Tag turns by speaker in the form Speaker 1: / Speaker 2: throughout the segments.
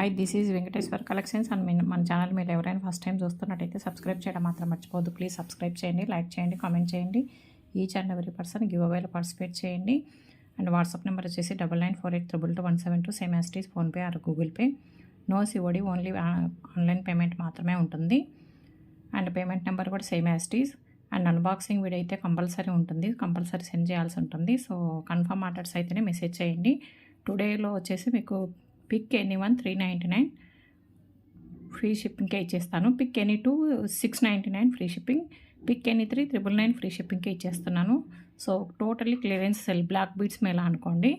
Speaker 1: Hi, this is Venkateshwar collections and మన channel మీరు ఎవరైనా ఫస్ట్ టైం చూస్తున్నట్టయితే సబ్స్క్రైబ్ చేయడం మాత్రం మర్చిపోవద్దు. ప్లీజ్ సబ్స్క్రైబ్ చేయండి, లైక్ చేయండి, కామెంట్ చేయండి. ఈచ్ అండ్ ఎవరీ పర్సన్ గివ్ అవేలో పార్టిసిపేట్ చేయండి. అండ్ వాట్సాప్ నెంబర్ వచ్చేసి 9948222172, same as it is PhonePe or Google pay. No COD, only online payment మాత్రమే ఉంటుంది. అండ్ పేమెంట్ నెంబర్ కూడా same as it is. And unboxing video అయితే compulsory ఉంటుంది, compulsory send చేయాల్సి ఉంటుంది. సో కన్ఫర్మ్ ఆర్డర్స్ అయితేనే message చేయండి. టుడేలో వచ్చేసి మీకు పిక్ ఎనీ 1 399 ఫ్రీ షిప్పింగ్కే ఇచ్చేస్తాను. Pick any 2 699 free shipping. Pick any 3 999 free షిప్పింగ్కే ఇచ్చేస్తున్నాను. So totally clearance sale, black beads మేళా అనుకోండి.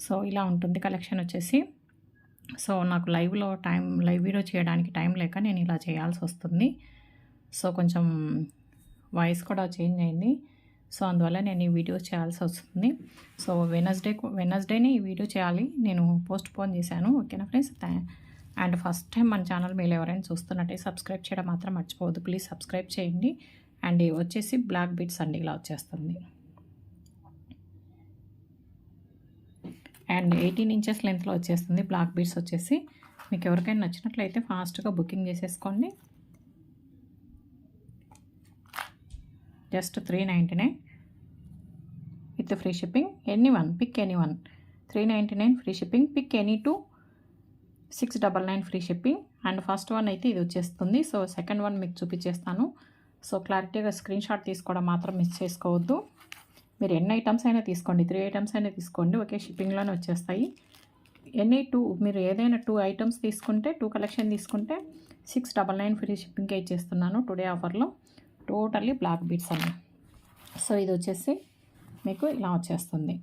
Speaker 1: సో ఇలా ఉంటుంది కలెక్షన్ వచ్చేసి. సో నాకు లైవ్ వీడియో చేయడానికి టైం లేక నేను ఇలా చేయాల్సి వస్తుంది. సో కొంచెం వాయిస్ కూడా చేంజ్ అయింది. సో అందువల్ల నేను ఈ వీడియో చేయాల్సి వస్తుంది. సో వెనస్డేనే ఈ వీడియో చేయాలి, నేను పోస్ట్ పోన్ చేశాను. ఓకేనా ఫ్రెండ్స్? అండ్ ఫస్ట్ టైం మన ఛానల్ మీరు ఎవరైనా చూస్తున్నట్టే సబ్స్క్రైబ్ చేయడం మాత్రం మర్చిపోవద్దు. ప్లీజ్ సబ్స్క్రైబ్ చేయండి. అండ్ వచ్చేసి బ్లాక్ బీడ్స్ అండి, ఇలా వచ్చేస్తుంది. అండ్ 18 ఇంచెస్ లెంత్లో వచ్చేస్తుంది బ్లాక్ బీడ్స్ వచ్చేసి. మీకు ఎవరికైనా నచ్చినట్లయితే ఫాస్ట్గా బుకింగ్ చేసేసుకోండి. Just 399 with free shipping. Pick any one 399 free shipping. Pick any 2 699 free shipping. And first one అయితే ఇది వచ్చేస్తుంది. సో సెకండ్ వన్ మీకు చూపించేస్తాను. సో క్లారిటీగా స్క్రీన్ షాట్ తీసుకోవడం మాత్రం మిస్ చేసుకోవద్దు. మీరు ఎన్ని ఐటమ్స్ అయినా తీసుకోండి, 3 ఐటమ్స్ అయినా తీసుకోండి, ఓకే షిప్పింగ్లోనే వచ్చేస్తాయి. మీరు ఏదైనా 2 ఐటమ్స్ తీసుకుంటే, 2 కలెక్షన్ తీసుకుంటే 699 ఫ్రీ షిప్పింగ్కే ఇచ్చేస్తున్నాను టుడే ఆఫర్లో. టోటల్లీ బ్లాక్ బీడ్స్ అన్నీ. సో ఇది వచ్చేసి మీకు ఇలా వచ్చేస్తుంది.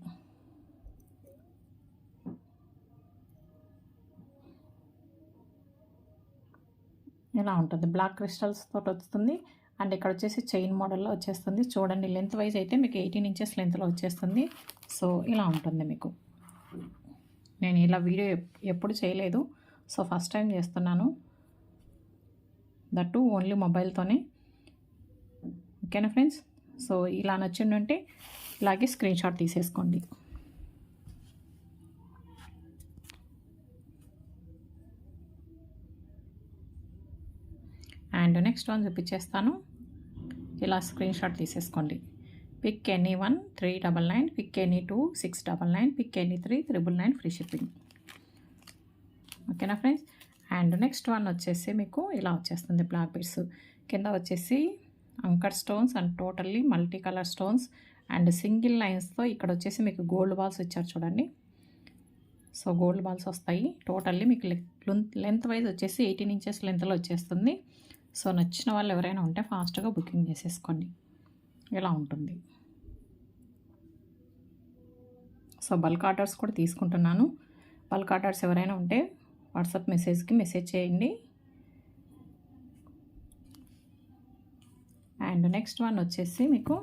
Speaker 1: ఇలా ఉంటుంది, బ్లాక్ క్రిస్టల్స్ తోటి వస్తుంది. అండ్ ఇక్కడ వచ్చేసి చైన్ మోడల్లో వచ్చేస్తుంది. చూడండి, లెంత్ వైజ్ అయితే మీకు 18 ఇంచెస్ లెంత్లో వచ్చేస్తుంది. సో ఇలా ఉంటుంది మీకు. నేను ఇలా వీడియో ఎప్పుడు చేయలేదు, సో ఫస్ట్ టైం చేస్తున్నాను, దట్టు ఓన్లీ మొబైల్తోనే. ఓకేనా ఫ్రెండ్స్? సో ఇలా నచ్చిందంటే ఇలాగే స్క్రీన్ షాట్ తీసేసుకోండి. అండ్ నెక్స్ట్ వన్ చూపించేస్తాను, ఇలా స్క్రీన్ షాట్ తీసేసుకోండి. Pick any 1 399, pick any 2 699, pick any 3 999 free shipping. ఓకేనా ఫ్రెండ్స్? అండ్ నెక్స్ట్ వన్ వచ్చేసి మీకు ఇలా వచ్చేస్తుంది బ్లాక్ బీడ్స్. కింద వచ్చేసి anchor stones and totally multi colour stones and single లైన్స్తో ఇక్కడ వచ్చేసి మీకు గోల్డ్ బాల్స్ ఇచ్చారు చూడండి. సో గోల్డ్ బాల్స్ వస్తాయి. టోటల్లీ మీకు లెంత్ వైజ్ వచ్చేసి 18 ఇంచెస్ లెంత్లో వచ్చేస్తుంది. సో నచ్చిన వాళ్ళు ఎవరైనా ఉంటే ఫాస్ట్గా బుకింగ్ చేసేసుకోండి. ఇలా ఉంటుంది. సో బల్క్ ఆర్డర్స్ కూడా తీసుకుంటున్నాను. బల్క్ ఆర్డర్స్ ఎవరైనా ఉంటే వాట్సాప్ మెసేజ్ చేయండి. అండ్ నెక్స్ట్ వన్ వచ్చేసి మీకు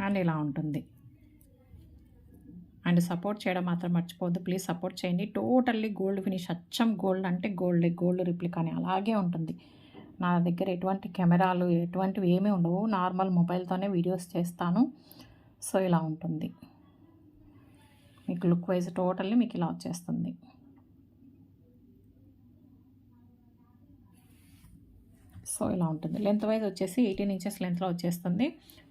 Speaker 1: అండ్ ఇలా ఉంటుంది. అండ్ సపోర్ట్ చేయడం మాత్రం మర్చిపోవద్దు. ప్లీజ్ సపోర్ట్ చేయండి. టోటల్లీ గోల్డ్ ఫినిష్, అచ్చం గోల్డ్ అంటే గోల్డ్ రిప్లికాని అలాగే ఉంటుంది. నా దగ్గర ఎటువంటి కెమెరాలు ఎటువంటివి ఏమీ ఉండవు, నార్మల్ మొబైల్తోనే వీడియోస్ చేస్తాను. సో ఇలా ఉంటుంది మీకు లుక్ వైజ్. టోటల్లీ మీకు ఇలా వచ్చేస్తుంది. సో ఇలా ఉంటుంది. లెంత్ వైజ్ వచ్చేసి 18 ఇంచెస్ లెంత్లో వచ్చేస్తుంది.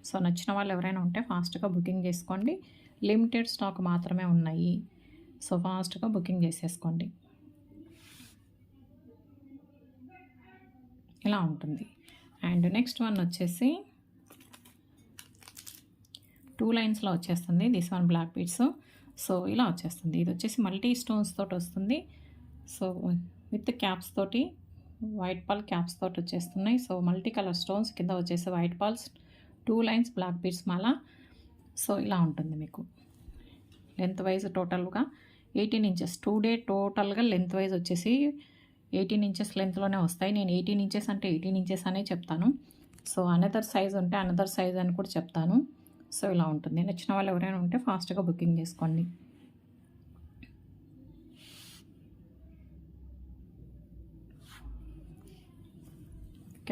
Speaker 1: సో నచ్చిన వాళ్ళు ఎవరైనా ఉంటే ఫాస్ట్గా బుకింగ్ చేసుకోండి. లిమిటెడ్ స్టాక్ మాత్రమే ఉన్నాయి. సో ఫాస్ట్గా బుకింగ్ చేసేసుకోండి. ఇలా ఉంటుంది. అండ్ నెక్స్ట్ వన్ వచ్చేసి 2 లైన్స్లో వచ్చేస్తుంది. This one black beads. So ఇలా వచ్చేస్తుంది. ఇది వచ్చేసి మల్టీ స్టోన్స్ తోటి వస్తుంది. సో విత్ క్యాప్స్ తోటి, వైట్ పాల్ క్యాప్స్ తోటి వచ్చేస్తున్నాయి. సో మల్టీ కలర్ స్టోన్స్, కింద వచ్చేసి white pearls, 2 lines black beads మాల. సో ఇలా ఉంటుంది మీకు. లెంత్ వైజ్ టోటల్గా 18 ఇంచెస్. టుడే టోటల్గా లెంత్ వైజ్ వచ్చేసి 18 ఇంచెస్ లెంత్లోనే వస్తాయి. నేను 18 ఇంచెస్ అంటే 18 ఇంచెస్ అనే చెప్తాను. సో అనదర్ సైజ్ ఉంటే అనదర్ సైజ్ అని కూడా చెప్తాను. సో ఇలా ఉంటుంది. నచ్చిన వాళ్ళు ఎవరైనా ఉంటే ఫాస్ట్గా బుకింగ్ చేసుకోండి.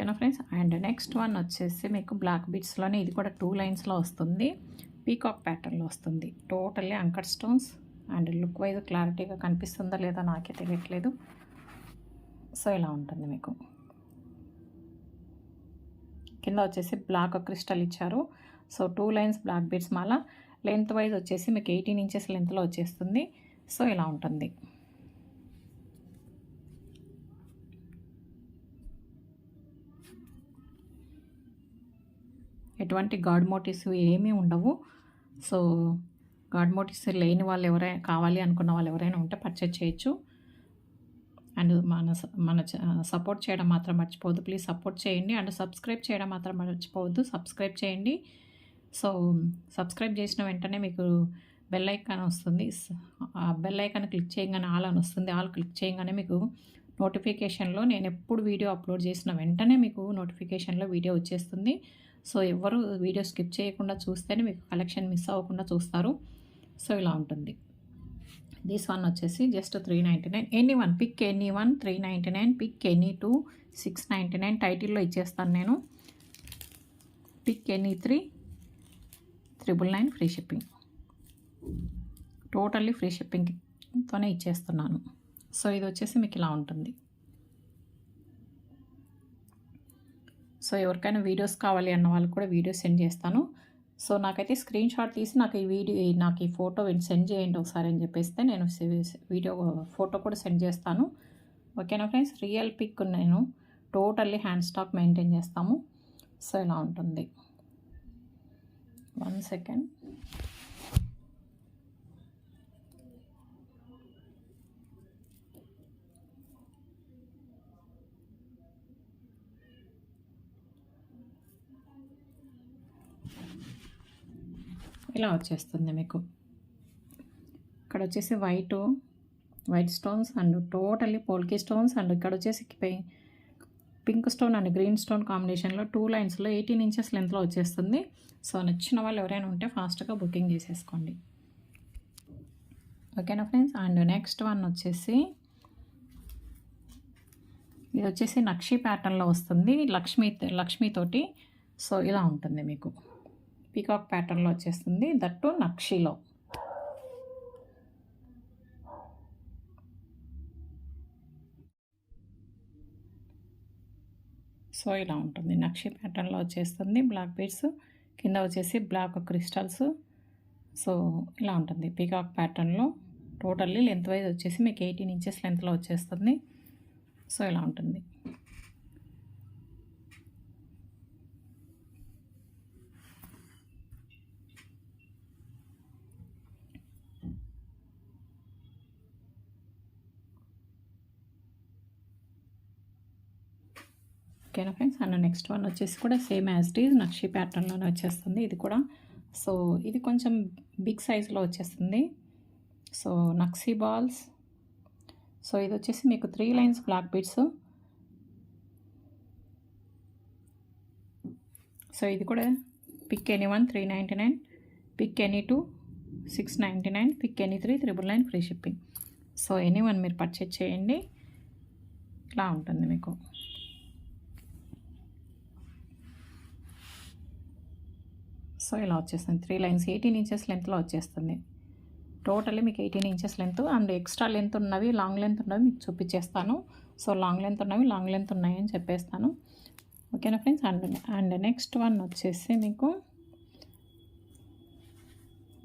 Speaker 1: ఓకేనా ఫ్రెండ్స్? అండ్ నెక్స్ట్ వన్ వచ్చేసి మీకు బ్లాక్ బీడ్స్లోనే ఇది కూడా 2 లైన్స్లో వస్తుంది. పీకాక్ ప్యాటర్న్లో వస్తుంది. Totally anchor stones and look wise క్లారిటీగా కనిపిస్తుందా లేదా నాకే తెలియట్లేదు. సో ఇలా ఉంటుంది మీకు. కింద వచ్చేసి బ్లాక్ క్రిస్టల్ ఇచ్చారు. సో 2 లైన్స్ బ్లాక్ బీడ్స్ మాల. లెంత్ వైజ్ వచ్చేసి మీకు 18 ఇంచెస్ లెంత్లో వచ్చేస్తుంది. సో ఇలా ఉంటుంది. ఎటువంటి గాడ్ మోటివ్స్ ఏమీ ఉండవు. సో గాడ్ మోటివ్స్ లేని వాళ్ళు ఎవరైనా కావాలి అనుకున్న వాళ్ళు ఎవరైనా ఉంటే పర్చేజ్ చేయొచ్చు. అండ్ మన సపోర్ట్ చేయడం మాత్రం మర్చిపోవద్దు. ప్లీజ్ సపోర్ట్ చేయండి. అండ్ సబ్స్క్రైబ్ చేయడం మాత్రం మర్చిపోవద్దు. సబ్స్క్రైబ్ చేయండి. సో సబ్స్క్రైబ్ చేసిన వెంటనే మీకు బెల్ ఐకాన్ వస్తుంది. ఆ బెల్ ఐకాన్ క్లిక్ చేయగానే ఆల్ అని వస్తుంది. ఆల్ క్లిక్ చేయగానే మీకు నోటిఫికేషన్లో నేను ఎప్పుడు వీడియో అప్లోడ్ చేసిన వెంటనే మీకు నోటిఫికేషన్లో వీడియో వచ్చేస్తుంది. సో ఎవరు వీడియో స్కిప్ చేయకుండా చూస్తేనే మీకు కలెక్షన్ మిస్ అవ్వకుండా చూస్తారు. సో ఇలా ఉంటుంది. దిస్ వన్ వచ్చేసి just 399. Any one pick, any one 399, pick any 2 699. టైటిల్లో ఇచ్చేస్తాను నేను. Pick any 3 999 free shipping. Totally free షిప్పింగ్తోనే ఇచ్చేస్తున్నాను. సో ఇది వచ్చేసి మీకు ఇలా ఉంటుంది. సో ఎవరికైనా వీడియోస్ కావాలి అన్న వాళ్ళకి కూడా వీడియో సెండ్ చేస్తాను. సో నాకైతే స్క్రీన్ షాట్ తీసి నాకు ఈ ఫోటో సెండ్ చేయండి ఒకసారి అని చెప్పేస్తే నేను వీడియో ఫోటో కూడా సెండ్ చేస్తాను. ఓకేనా ఫ్రెండ్స్. రియల్ పిక్ నేను టోటల్లీ హ్యాండ్ స్టాక్ మెయింటైన్ చేస్తాము. సో ఇలా ఉంటుంది. 1 సెకండ్. ఇలా వచ్చేస్తుంది మీకు. ఇక్కడ వచ్చేసి white stones and totally polki stones and ఇక్కడ వచ్చేసి pink stone and green stone కాంబినేషన్లో 2 లైన్స్లో 18 ఇంచెస్ లెంత్లో వచ్చేస్తుంది. సో నచ్చిన వాళ్ళు ఎవరైనా ఉంటే ఫాస్ట్గా బుకింగ్ చేసేసుకోండి. ఓకేనా ఫ్రెండ్స్. అండ్ నెక్స్ట్ వన్ వచ్చేసి ఇది వచ్చేసి నక్షి ప్యాటర్న్లో వస్తుంది. లక్ష్మీతోటి. సో ఇలా ఉంటుంది మీకు. పీకాక్ ప్యాటర్న్లో వచ్చేస్తుంది. దట్టు నక్షిలో. సో ఇలా ఉంటుంది. నక్షి ప్యాటర్న్లో వచ్చేస్తుంది. బ్లాక్ బీడ్స్ కింద వచ్చేసి బ్లాక్ క్రిస్టల్స్. సో ఇలా ఉంటుంది పీకాక్ ప్యాటర్న్లో. టోటల్లీ లెంత్ వైజ్ వచ్చేసి మీకు 18 ఇంచెస్ లెంత్లో వచ్చేస్తుంది. సో ఇలా ఉంటుంది. ఓకేనా ఫ్రెండ్స్. అండ్ నెక్స్ట్ వన్ వచ్చేసి కూడా సేమ్ యాజ్ ఇట్ ఈజ్ నక్షి ప్యాటర్న్లోనే వచ్చేస్తుంది ఇది కూడా. సో ఇది కొంచెం బిగ్ సైజులో వచ్చేస్తుంది. సో నక్షి బాల్స్. సో ఇది వచ్చేసి మీకు 3 లైన్స్ బ్లాక్ బీడ్స్. సో ఇది కూడా pick any 1 399, pick any 2 699, pick any 3 999 free shipping. So any one మీరు పర్చేజ్ చేయండి. ఇలా ఉంటుంది మీకు. సో ఇలా వచ్చేస్తుంది. 3 లైన్స్ 18 ఇంచెస్ లెంత్లో వచ్చేస్తుంది. టోటల్లీ మీకు 18 inches length and extra length ఉన్నవి, లాంగ్ లెంత్ ఉన్నవి మీకు చూపించేస్తాను. సో లాంగ్ లెంత్ ఉన్నవి లాంగ్ లెంత్ ఉన్నాయి అని చెప్పేస్తాను. ఓకేనా ఫ్రెండ్స్. అండ్ నెక్స్ట్ వన్ వచ్చేసి మీకు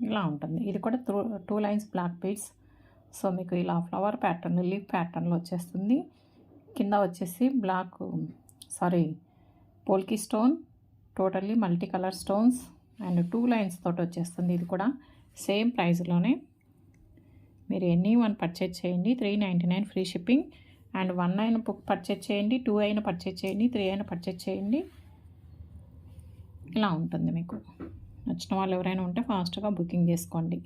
Speaker 1: ఇలా ఉంటుంది. ఇది కూడా 2 లైన్స్ బ్లాక్ బీడ్స్. సో మీకు ఇలా ఫ్లవర్ ప్యాటర్న్, లీఫ్ ప్యాటర్న్లో వచ్చేస్తుంది. కింద వచ్చేసి polki stone, totally multi colour stones and 2 lines తోటి వచ్చేస్తుంది. ఇది కూడా సేమ్ ప్రైస్లోనే. మీరు ఎనీ వన్ పర్చేజ్ చేయండి. 399 ఫ్రీ షిప్పింగ్. అండ్ 1 అయినా పర్చేజ్ చేయండి, 2 అయినా పర్చేజ్ చేయండి, 3 అయినా పర్చేజ్ చేయండి. ఇలా ఉంటుంది మీకు. నచ్చిన వాళ్ళు ఎవరైనా ఉంటే ఫాస్ట్గా బుకింగ్ చేసుకోండి.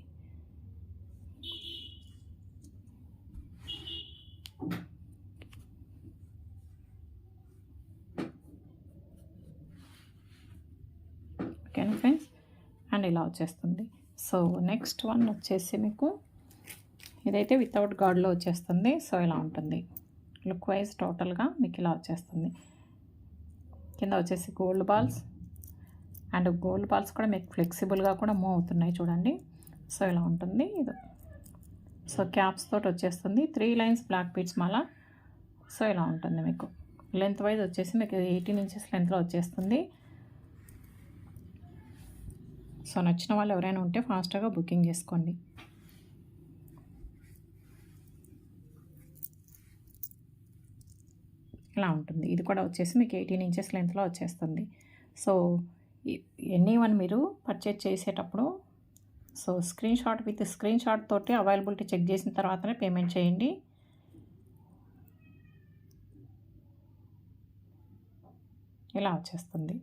Speaker 1: ఓకేనా ఫ్రెండ్స్. అండ్ ఇలా వచ్చేస్తుంది. సో నెక్స్ట్ వన్ వచ్చేసి మీకు ఇదైతే వితౌట్ గార్డ్లో వచ్చేస్తుంది. సో ఇలా ఉంటుంది లుక్ వైజ్. టోటల్గా మీకు ఇలా వచ్చేస్తుంది. కింద వచ్చేసి gold balls and gold balls కూడా మీకు ఫ్లెక్సిబుల్గా కూడా మూవ్ అవుతున్నాయి చూడండి. సో ఇలా ఉంటుంది ఇది. సో క్యాప్స్ తోటి వచ్చేస్తుంది, 3 లైన్స్ బ్లాక్ బీడ్స్ మాల. సో ఇలా ఉంటుంది మీకు. లెంత్ వైజ్ వచ్చేసి మీకు 18 ఇంచెస్ లెంత్లో వచ్చేస్తుంది. సో నచ్చిన వాళ్ళు ఎవరైనా ఉంటే ఫాస్ట్గా బుకింగ్ చేసుకోండి. ఇలా ఉంటుంది. ఇది కూడా వచ్చేసి మీకు 18 ఇంచెస్ లెంత్లో వచ్చేస్తుంది. సో ఎనీ వన్ మీరు పర్చేజ్ చేసేటప్పుడు సో స్క్రీన్ షాట్ తోటి అవైలబిలిటీ చెక్ చేసిన తర్వాతనే పేమెంట్ చేయండి. ఇలా వచ్చేస్తుంది.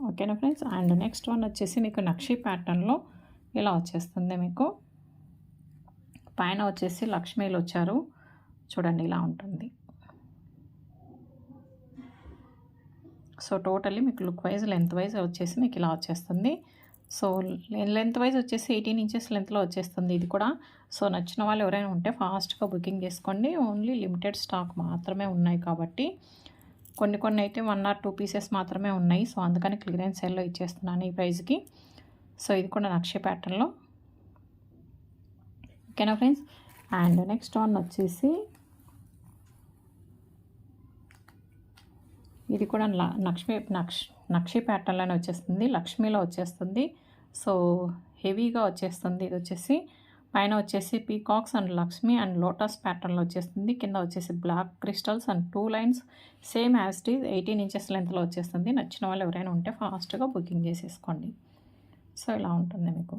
Speaker 1: ఓకేనా ఫ్రెండ్స్. అండ్ నెక్స్ట్ వన్ వచ్చేసి మీకు నక్షి ప్యాటర్న్లో ఇలా వచ్చేస్తుంది. మీకు పైన వచ్చేసి లక్ష్మీలు వచ్చారు చూడండి, ఇలా ఉంటుంది. సో టోటల్లీ మీకు లుక్ వైజ్ లెంత్ వైజ్ వచ్చేసి మీకు ఇలా వచ్చేస్తుంది. సో లెంత్ వైజ్ వచ్చేసి 18 ఇంచెస్ లెంత్లో వచ్చేస్తుంది ఇది కూడా. సో నచ్చిన వాళ్ళు ఎవరైనా ఉంటే ఫాస్ట్గా బుకింగ్ చేసుకోండి. ఓన్లీ లిమిటెడ్ స్టాక్ మాత్రమే ఉన్నాయి కాబట్టి కొన్ని అయితే 1 or 2 పీసెస్ మాత్రమే ఉన్నాయి. సో అందుకని క్లియరెన్స్ సేల్లో ఇచ్చేస్తున్నాను ఈ ప్రైస్కి. సో ఇది కూడా నక్షి ప్యాటర్న్లో. ఓకేనా ఫ్రెండ్స్. అండ్ నెక్స్ట్ వన్ వచ్చేసి ఇది కూడా నక్షి ప్యాటర్న్లోనే వచ్చేస్తుంది, లక్ష్మీలో వచ్చేస్తుంది. సో హెవీగా వచ్చేస్తుంది. ఇది వచ్చేసి పైన వచ్చేసి peacocks and Lakshmi and lotus ప్యాటర్న్లో వచ్చేస్తుంది. కింద వచ్చేసి black crystals and 2 lines same as it is 18 inches లెంత్లో వచ్చేస్తుంది. నచ్చిన వాళ్ళు ఎవరైనా ఉంటే ఫాస్ట్గా బుకింగ్ చేసేసుకోండి. సో ఇలా ఉంటుంది మీకు.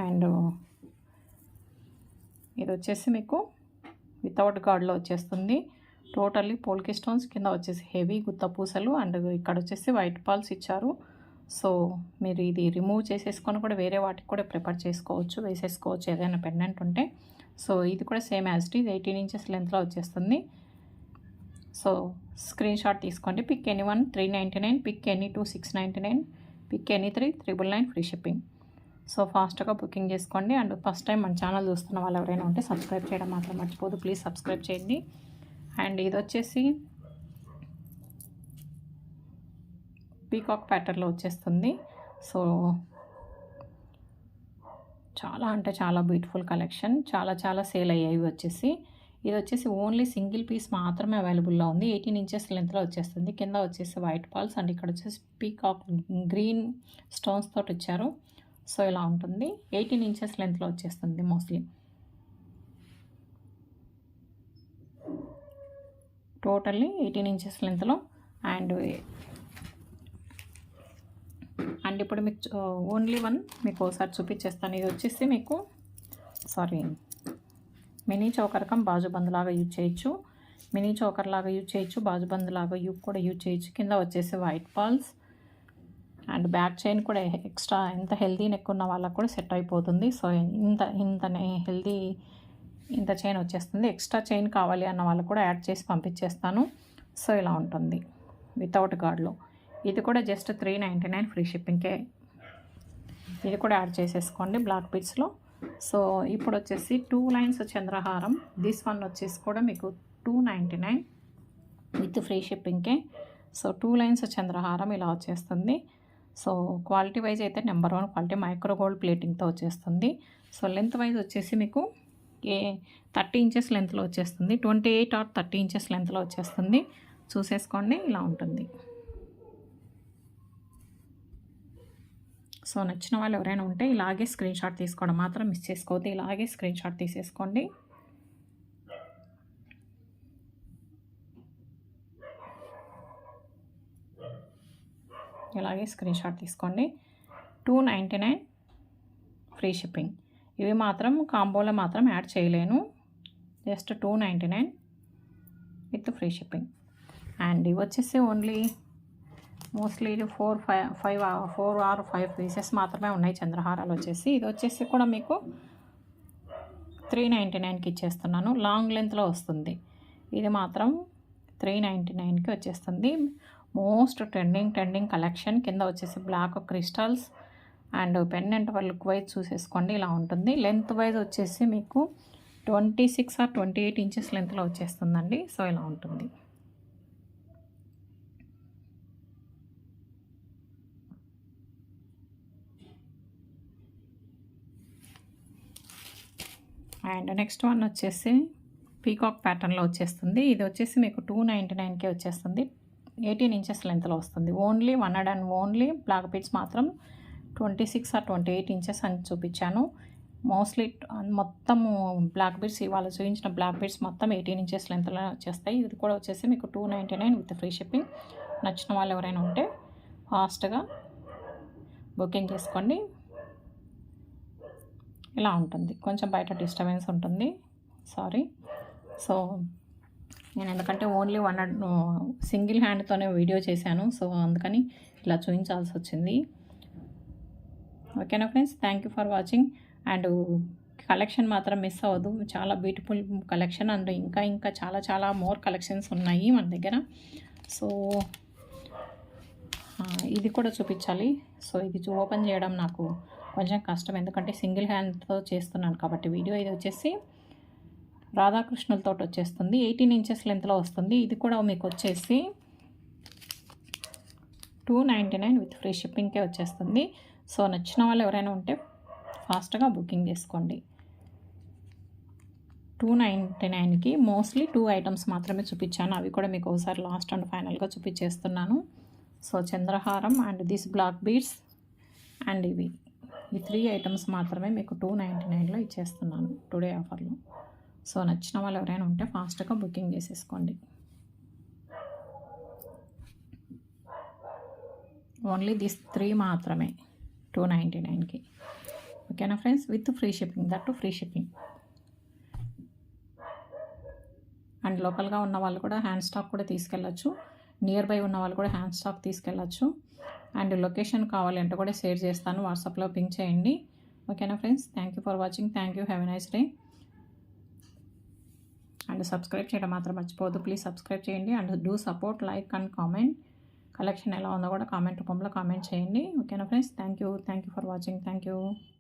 Speaker 1: అండ్ ఇది వచ్చేసి మీకు వితౌట్ గార్డ్లో వచ్చేస్తుంది. టోటల్లీ పోల్కి స్టోన్స్, కింద వచ్చేసి హెవీ గుత్త పూసలు అండ్ ఇక్కడ వచ్చేసి వైట్ పాల్స్ ఇచ్చారు. సో మీరు ఇది రిమూవ్ చేసేసుకొని కూడా వేరే వాటికి కూడా ప్రిపేర్ చేసుకోవచ్చు, వేసేసుకోవచ్చు ఏదైనా పెండెంట్ ఉంటే. సో ఇది కూడా same as it is 18 inches లెంత్లో వచ్చేస్తుంది. సో స్క్రీన్ షాట్ తీసుకోండి. Pick any 1 399, pick any 2 699, pick any 3 999 free shipping. So ఫాస్ట్గా బుకింగ్ చేసుకోండి. అండ్ ఫస్ట్ టైం మన ఛానల్ చూస్తున్న వాళ్ళు ఎవరైనా ఉంటే సబ్స్క్రైబ్ చేయడం మాత్రం మర్చిపోదు, ప్లీజ్ సబ్స్క్రైబ్ చేయండి. అండ్ ఇది వచ్చేసి పీకాక్ ప్యాటర్న్లో వచ్చేస్తుంది. సో చాలా అంటే చాలా బ్యూటిఫుల్ కలెక్షన్, చాలా సేల్ అయ్యాయి వచ్చేసి. ఇది వచ్చేసి ఓన్లీ సింగిల్ పీస్ మాత్రమే అవైలబుల్లో ఉంది. 18 ఇంచెస్ లెంత్లో వచ్చేస్తుంది. కింద వచ్చేసి వైట్ పాల్స్ అండ్ ఇక్కడ వచ్చేసి పీకాక్ గ్రీన్ స్టోన్స్ తోటి వచ్చారు. సో ఇలా ఉంటుంది. 18 ఇంచెస్ లెంత్లో వచ్చేస్తుంది మోస్ట్లీ. టోటల్లీ 18 ఇంచెస్ లెంత్లో. అండ్ ఇప్పుడు మీకు ఓన్లీ వన్ మీకు ఒకసారి చూపించేస్తాను. ఇది వచ్చేసి మీకు మినీ చౌకరకం బాజుబంద్ లాగా యూజ్ చేయొచ్చు, మినీ చౌకర్ లాగా యూజ్ చేయొచ్చు, బాజుబంద్ లాగా కూడా యూజ్ చేయొచ్చు. కింద వచ్చేసి white Paul's and back chain కూడా ఎక్స్ట్రా, ఎంత హెల్దీ నెక్ ఉన్న వాళ్ళకు కూడా సెట్ అయిపోతుంది. సో ఇంత హెల్దీ ఇంత చైన్ వచ్చేస్తుంది. ఎక్స్ట్రా చైన్ కావాలి అన్న వాళ్ళకు కూడా యాడ్ చేసి పంపించేస్తాను. సో ఇలా ఉంటుంది వితౌట్ గార్డ్లో. ఇది కూడా జస్ట్ 399 ఫ్రీ షిప్పింగ్కే. ఇది కూడా యాడ్ చేసేసుకోండి బ్లాక్ బీడ్స్లో. సో ఇప్పుడు వచ్చేసి 2 లైన్స్ చంద్రహారం. దిస్ వన్ వచ్చేసి కూడా మీకు 299 విత్ ఫ్రీ షిప్పింగ్కే. సో 2 లైన్స్ చంద్రహారం ఇలా వచ్చేస్తుంది. సో క్వాలిటీ వైజ్ అయితే నెంబర్ 1 క్వాలిటీ, మైక్రో గోల్డ్ ప్లేటింగ్తో వచ్చేస్తుంది. సో లెంత్ వైజ్ వచ్చేసి మీకు 30 ఇంచెస్ లెంత్లో వచ్చేస్తుంది, 28 or 30 ఇంచెస్ లెంత్లో వచ్చేస్తుంది. చూసేసుకోండి, ఇలా ఉంటుంది. సో నచ్చిన వాళ్ళు ఎవరైనా ఉంటే ఇలాగే స్క్రీన్ షాట్ తీసుకోవడం మాత్రం మిస్ చేసుకోవద్దు. ఇలాగే స్క్రీన్ షాట్ తీసేసుకోండి. ఇలాగే స్క్రీన్ షాట్ తీసుకోండి. 299 ఫ్రీ షిప్పింగ్. ఇవి మాత్రం కాంబోలో మాత్రం యాడ్ చేయలేను, just 299 with free shipping. And ఇవి వచ్చేసి ఓన్లీ మోస్ట్లీ 4 or 5 పీసెస్ మాత్రమే ఉన్నాయి చంద్రహారాలు వచ్చేసి. ఇది వచ్చేసి కూడా మీకు 399కి ఇచ్చేస్తున్నాను. లాంగ్ లెంత్లో వస్తుంది. ఇది మాత్రం 399కి వచ్చేస్తుంది. Most trending collection. కింద వచ్చేసి black crystals and pendant look wise చూసేసుకోండి, ఇలా ఉంటుంది. లెంత్ వైజ్ వచ్చేసి మీకు 26 ఆర్ 28 ఇంచెస్ లెంత్లో వచ్చేస్తుందండి. సో ఇలా ఉంటుంది. అండ్ నెక్స్ట్ వన్ వచ్చేసి పీకాక్ ప్యాటర్న్లో వచ్చేస్తుంది. ఇది వచ్చేసి మీకు 299కే వచ్చేస్తుంది. 18 ఇంచెస్ లెంత్లో వస్తుంది. ఓన్లీ 1 బ్లాక్ బీడ్స్ మాత్రం 26 ఆర్ 28 ఇంచెస్ అని చూపించాను. మోస్ట్లీ మొత్తము బ్లాక్ బీడ్స్ ఇవాళ చూపించిన బ్లాక్ బీడ్స్ మొత్తం 18 ఇంచెస్ లెంత్లో వచ్చేస్తాయి. ఇది కూడా వచ్చేసి మీకు 299 విత్ ఫ్రీ షిప్పింగ్. నచ్చిన వాళ్ళు ఎవరైనా ఉంటే ఫాస్ట్గా బుకింగ్ చేసుకోండి. ఇలా ఉంటుంది. కొంచెం బయట డిస్టర్బెన్స్ ఉంటుంది, సారీ. సో నేను ఎందుకంటే ఓన్లీ సింగిల్ హ్యాండ్తోనే వీడియో చేశాను. సో అందుకని ఇలా చూపించాల్సి వచ్చింది. ఓకేనా friends, thank you for watching. And collection మాత్రం మిస్ అవ్వదు. చాలా బ్యూటిఫుల్ కలెక్షన్. అండ్ ఇంకా చాలా మోర్ కలెక్షన్స్ ఉన్నాయి మన దగ్గర. సో ఇది కూడా చూపించాలి. సో ఇది ఓపెన్ చేయడం నాకు కొంచెం కష్టం, ఎందుకంటే సింగిల్ హ్యాండ్తో చేస్తున్నాను కాబట్టి వీడియో. ఇది వచ్చేసి రాధాకృష్ణులతో వచ్చేస్తుంది. 18 ఇంచెస్ లెంత్లో వస్తుంది. ఇది కూడా మీకు వచ్చేసి 299 విత్ ఫ్రీ షిప్పింగ్కే వచ్చేస్తుంది. సో నచ్చిన వాళ్ళు ఎవరైనా ఉంటే ఫాస్ట్గా బుకింగ్ చేసుకోండి. 299కి మోస్ట్లీ 2 ఐటమ్స్ మాత్రమే చూపించాను. అవి కూడా మీకు ఒకసారి లాస్ట్ అండ్ ఫైనల్గా చూపించేస్తున్నాను. సో చంద్రహారం and this black beads and ఇవి ఈ 3 ఐటమ్స్ మాత్రమే మీకు 299లో ఇచ్చేస్తున్నాను టుడే ఆఫర్లో. సో నచ్చిన వాళ్ళు ఎవరైనా ఉంటే ఫాస్ట్గా బుకింగ్ చేసేసుకోండి. ఓన్లీ దిస్ 3 మాత్రమే 299కి. ఓకేనా friends, with free shipping, that free shipping. And లోకల్గా ఉన్న వాళ్ళు కూడా హ్యాండ్ స్టాక్ కూడా తీసుకెళ్ళచ్చు. నియర్ బై ఉన్న వాళ్ళు కూడా హ్యాండ్ స్టాక్ తీసుకెళ్ళచ్చు. అండ్ లొకేషన్ కావాలంటే కూడా షేర్ చేస్తాను, వాట్సాప్లో పింక్ చేయండి. ఓకేనా friends, thank you for watching. Thank you, have a nice day. And subscribe చేయడం మాత్రం మర్చిపోవద్దు. ప్లీజ్ సబ్స్క్రైబ్ చేయండి and do support, like and comment. Collection ఎలా ఉందో కూడా కామెంట్ రూపంలో కామెంట్ చేయండి. ఓకేనా friends, thank you for watching. Thank you.